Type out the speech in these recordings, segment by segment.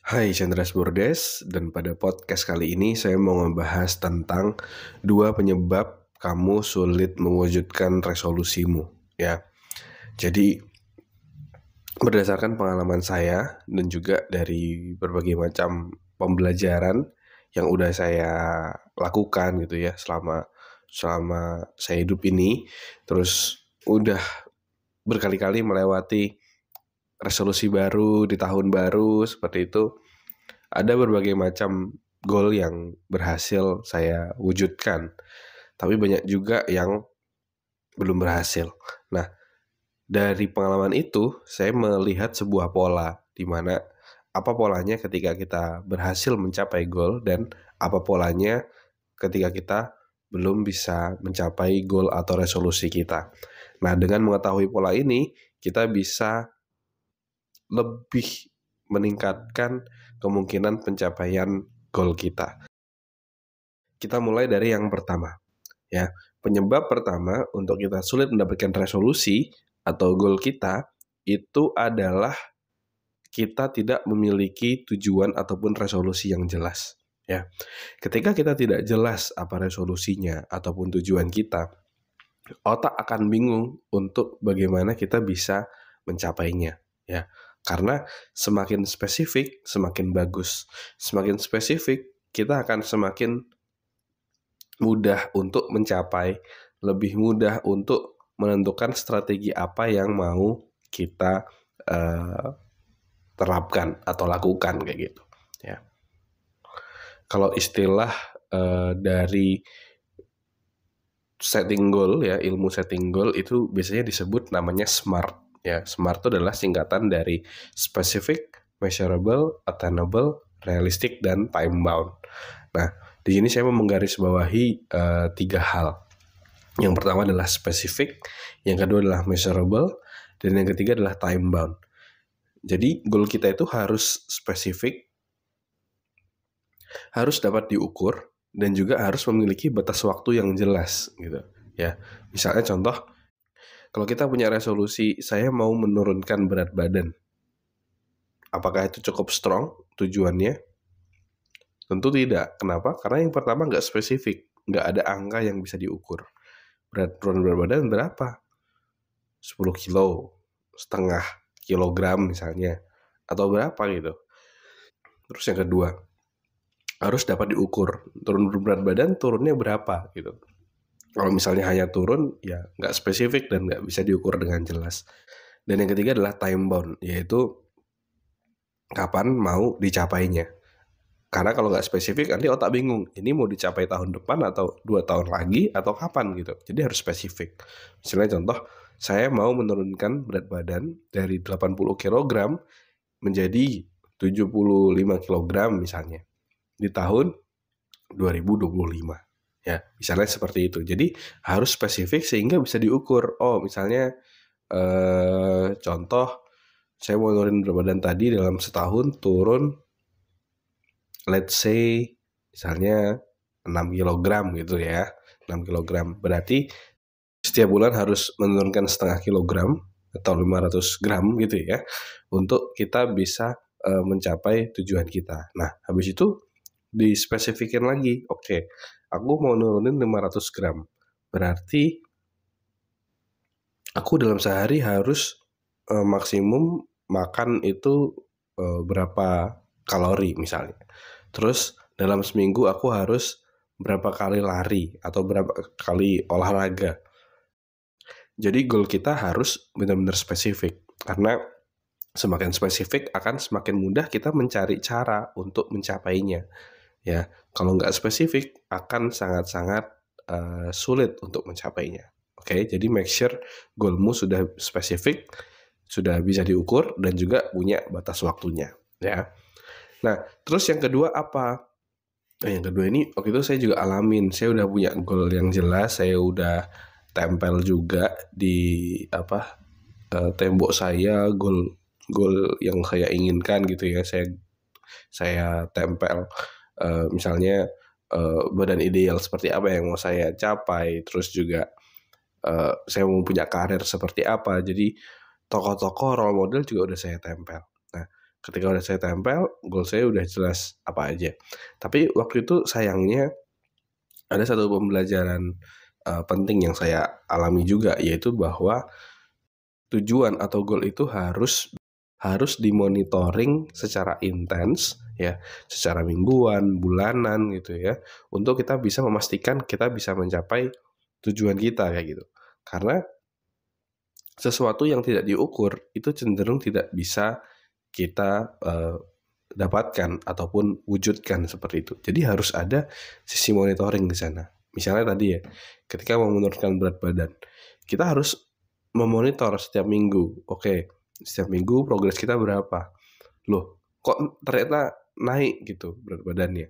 Hai Chandras Bordes, dan pada podcast kali ini saya mau membahas tentang 2 penyebab kamu sulit mewujudkan resolusimu. Ya, jadi berdasarkan pengalaman saya dan juga dari berbagai macam pembelajaran yang udah saya lakukan gitu ya selama selama saya hidup ini, terus udah berkali-kali melewati resolusi baru di tahun baru seperti itu. Ada berbagai macam goal yang berhasil saya wujudkan, tapi banyak juga yang belum berhasil. Nah, dari pengalaman itu, saya melihat sebuah pola, di mana apa polanya ketika kita berhasil mencapai goal dan apa polanya ketika kita belum bisa mencapai goal atau resolusi kita. Nah, dengan mengetahui pola ini, kita bisa lebih meningkatkan kemungkinan pencapaian goal kita. Kita mulai dari yang pertama, ya. Penyebab pertama untuk kita sulit mendapatkan resolusi atau goal kita itu adalah kita tidak memiliki tujuan ataupun resolusi yang jelas, ya. Ketika kita tidak jelas apa resolusinya ataupun tujuan kita, otak akan bingung untuk bagaimana kita bisa mencapainya, ya. Karena semakin spesifik, semakin bagus. Semakin spesifik, kita akan semakin mudah untuk mencapai, lebih mudah untuk menentukan strategi apa yang mau kita terapkan atau lakukan kayak gitu, ya. Kalau istilah dari setting goal, ya, ilmu setting goal itu biasanya disebut namanya SMART, ya. SMART itu adalah singkatan dari specific, measurable, attainable, realistic, dan time bound. Nah, di sini saya mau menggarisbawahi 3 hal. Yang pertama adalah specific, yang kedua adalah measurable, dan yang ketiga adalah time bound. Jadi goal kita itu harus spesifik, harus dapat diukur, dan juga harus memiliki batas waktu yang jelas gitu, ya. Misalnya contoh, kalau kita punya resolusi saya mau menurunkan berat badan, apakah itu cukup strong tujuannya? Tentu tidak. Kenapa? Karena yang pertama nggak spesifik, nggak ada angka yang bisa diukur. Turun berat badan berapa? 10 kilo, setengah kilogram misalnya, atau berapa gitu. Terus yang kedua, harus dapat diukur. Turun berat badan turunnya berapa gitu. Kalau misalnya hanya turun, ya nggak spesifik dan nggak bisa diukur dengan jelas. Dan yang ketiga adalah time bound, yaitu kapan mau dicapainya. Karena kalau nggak spesifik, nanti otak bingung. Ini mau dicapai tahun depan atau 2 tahun lagi atau kapan gitu. Jadi harus spesifik. Misalnya contoh, saya mau menurunkan berat badan dari 80 kg menjadi 75 kg misalnya di tahun 2025. Ya, misalnya seperti itu. Jadi harus spesifik sehingga bisa diukur. Oh, misalnya contoh, saya mau nurunin berat badan tadi dalam setahun turun, let's say misalnya 6 kg gitu ya. 6 kg. Berarti setiap bulan harus menurunkan setengah kilogram atau 500 gram gitu ya, untuk kita bisa mencapai tujuan kita. Nah, habis itu dispesifikin lagi. Oke, aku mau nurunin 500 gram. Berarti aku dalam sehari harus maksimum makan itu berapa kalori misalnya. Terus dalam seminggu aku harus berapa kali lari atau berapa kali olahraga. Jadi goal kita harus benar-benar spesifik, karena semakin spesifik akan semakin mudah kita mencari cara untuk mencapainya. Ya, kalau nggak spesifik akan sangat-sangat sulit untuk mencapainya. Oke, jadi make sure goalmu sudah spesifik, sudah bisa diukur, dan juga punya batas waktunya. Ya. Nah, terus yang kedua apa? Yang kedua ini waktu itu saya juga alamin. Saya udah punya goal yang jelas, saya udah tempel juga di tembok saya goal yang saya inginkan gitu ya. Saya tempel misalnya badan ideal seperti apa yang mau saya capai, terus juga saya mau punya karir seperti apa. Jadi tokoh-tokoh role model juga udah saya tempel. Nah, Ketika udah saya tempel, goal saya udah jelas apa aja. Tapi waktu itu sayangnya ada satu pembelajaran penting yang saya alami juga, yaitu bahwa tujuan atau goal itu harus dimonitoring secara intens ya, secara mingguan, bulanan gitu ya, untuk kita bisa memastikan kita bisa mencapai tujuan kita kayak gitu. Karena sesuatu yang tidak diukur itu cenderung tidak bisa kita dapatkan ataupun wujudkan seperti itu. Jadi harus ada sisi monitoring di sana. Misalnya tadi ya, ketika mau menurunkan berat badan, kita harus memonitor setiap minggu. Oke, setiap minggu progres kita berapa? Loh, kok ternyata naik gitu berat badannya.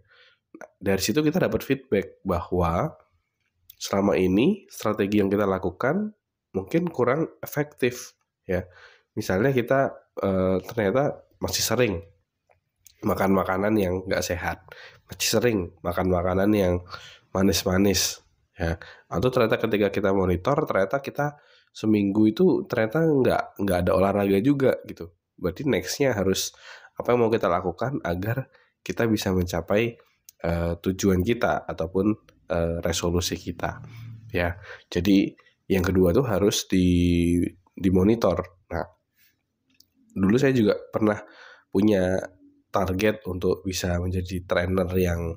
Nah, dari situ kita dapat feedback bahwa selama ini strategi yang kita lakukan mungkin kurang efektif ya. Misalnya kita ternyata masih sering makan makanan yang nggak sehat, masih sering makan makanan yang manis-manis ya. Atau ternyata ketika kita monitor, ternyata kita seminggu itu ternyata nggak ada olahraga juga gitu. Berarti nextnya harus apa yang mau kita lakukan agar kita bisa mencapai tujuan kita ataupun resolusi kita ya. Jadi yang kedua tuh harus dimonitor. Nah, dulu saya juga pernah punya target untuk bisa menjadi trainer yang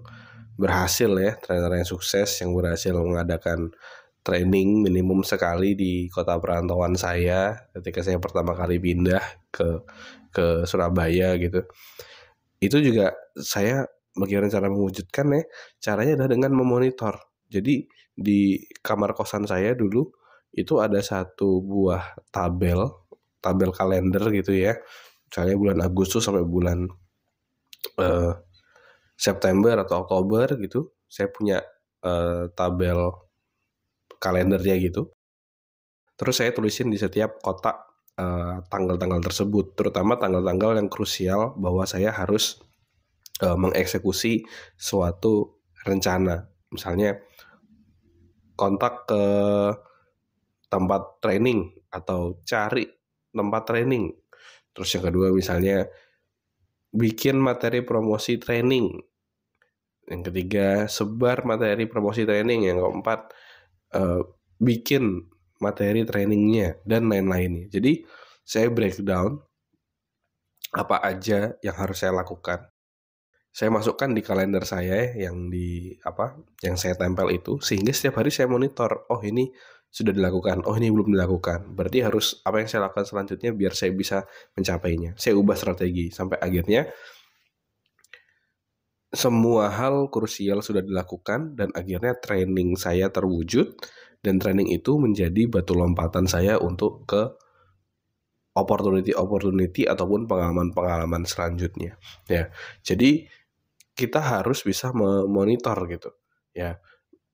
berhasil ya, trainer yang sukses yang berhasil mengadakan training minimum sekali di kota perantauan saya ketika saya pertama kali pindah ke Surabaya gitu. Itu juga saya bagaimana cara mewujudkan ya, caranya adalah dengan memonitor. Jadi di kamar kosan saya dulu itu ada satu buah tabel kalender gitu ya. Misalnya bulan Agustus sampai bulan September atau Oktober gitu, saya punya tabel kalendernya gitu. Terus saya tulisin di setiap kotak tanggal-tanggal tersebut, terutama tanggal-tanggal yang krusial bahwa saya harus mengeksekusi suatu rencana. Misalnya kontak ke tempat training atau cari tempat training. Terus yang kedua misalnya bikin materi promosi training. Yang ketiga sebar materi promosi training. Yang keempat bikin materi trainingnya dan lain-lainnya. Jadi saya breakdown apa aja yang harus saya lakukan. Saya masukkan di kalender saya yang saya tempel itu, sehingga setiap hari saya monitor, oh ini sudah dilakukan, oh ini belum dilakukan. Berarti harus apa yang saya lakukan selanjutnya biar saya bisa mencapainya. Saya ubah strategi sampai akhirnya semua hal krusial sudah dilakukan dan akhirnya training saya terwujud dan training itu menjadi batu lompatan saya untuk ke opportunity ataupun pengalaman selanjutnya. Ya, jadi kita harus bisa memonitor gitu ya,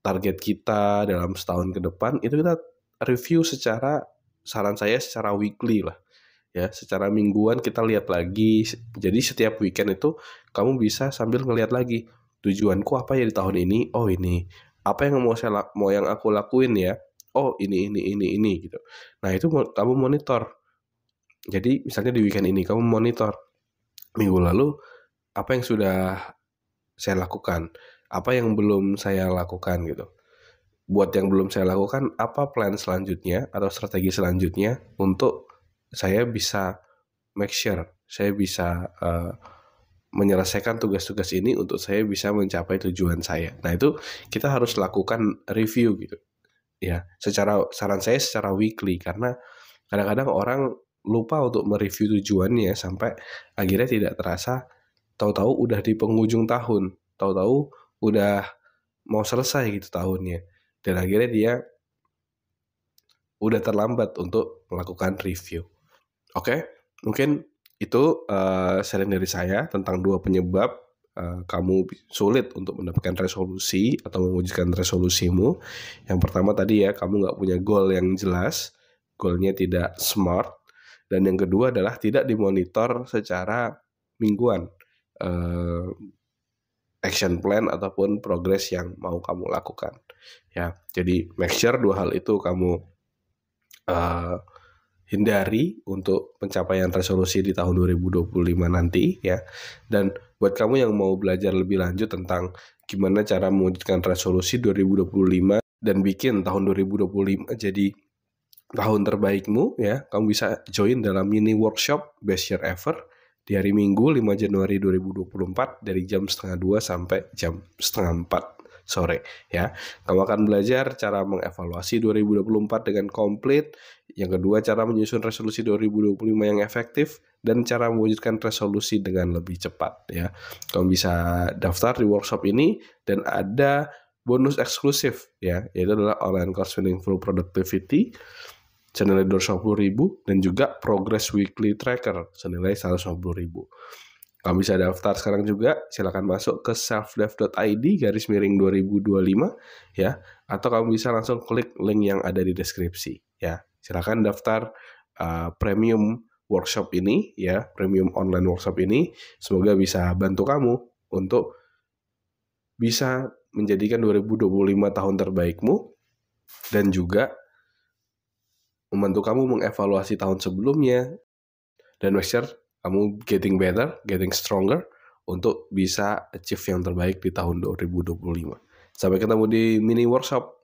target kita dalam setahun ke depan itu kita review saran saya secara weekly lah ya, secara mingguan kita lihat lagi. Jadi setiap weekend itu kamu bisa sambil ngelihat lagi tujuanku apa ya di tahun ini, oh ini apa yang mau yang aku lakuin ya, oh ini gitu. Nah itu kamu monitor. Jadi misalnya di weekend ini kamu monitor minggu lalu apa yang sudah saya lakukan, apa yang belum saya lakukan gitu. Buat yang belum saya lakukan, apa plan selanjutnya atau strategi selanjutnya untuk saya bisa make sure saya bisa menyelesaikan tugas-tugas ini untuk saya bisa mencapai tujuan saya. Nah itu kita harus lakukan review gitu ya. Saran saya secara weekly, karena kadang-kadang orang lupa untuk mereview tujuannya sampai akhirnya tidak terasa. Tahu-tahu udah di penghujung tahun, tahu-tahu udah mau selesai gitu tahunnya, dan akhirnya dia udah terlambat untuk melakukan review. Oke, mungkin itu sharing dari saya tentang 2 penyebab kamu sulit untuk mendapatkan resolusi atau mewujudkan resolusimu. Yang pertama tadi ya, kamu nggak punya goal yang jelas, goalnya tidak smart, dan yang kedua adalah tidak dimonitor secara mingguan. Action plan ataupun progres yang mau kamu lakukan ya. Jadi make sure 2 hal itu kamu hindari untuk pencapaian resolusi di tahun 2025 nanti ya. Dan buat kamu yang mau belajar lebih lanjut tentang gimana cara mewujudkan resolusi 2025 dan bikin tahun 2025 jadi tahun terbaikmu ya, kamu bisa join dalam mini workshop Best Year Ever di hari Minggu 5 Januari 2024 dari jam 1:30 sampai jam 3:30 sore ya. Kamu akan belajar cara mengevaluasi 2024 dengan komplit, yang kedua cara menyusun resolusi 2025 yang efektif, dan cara mewujudkan resolusi dengan lebih cepat ya. Kamu bisa daftar di workshop ini dan ada bonus eksklusif ya, yaitu adalah online course Meaningful Productivity senilai 250.000 dan juga Progress Weekly Tracker senilai 150.000. Kamu bisa daftar sekarang juga, silakan masuk ke selfdev.id/2025 ya, atau kamu bisa langsung klik link yang ada di deskripsi ya. Silakan daftar premium workshop ini ya, premium online workshop ini, semoga bisa bantu kamu untuk bisa menjadikan 2025 tahun terbaikmu dan juga membantu kamu mengevaluasi tahun sebelumnya dan make sure kamu getting better, getting stronger untuk bisa achieve yang terbaik di tahun 2025. Sampai ketemu di mini workshop.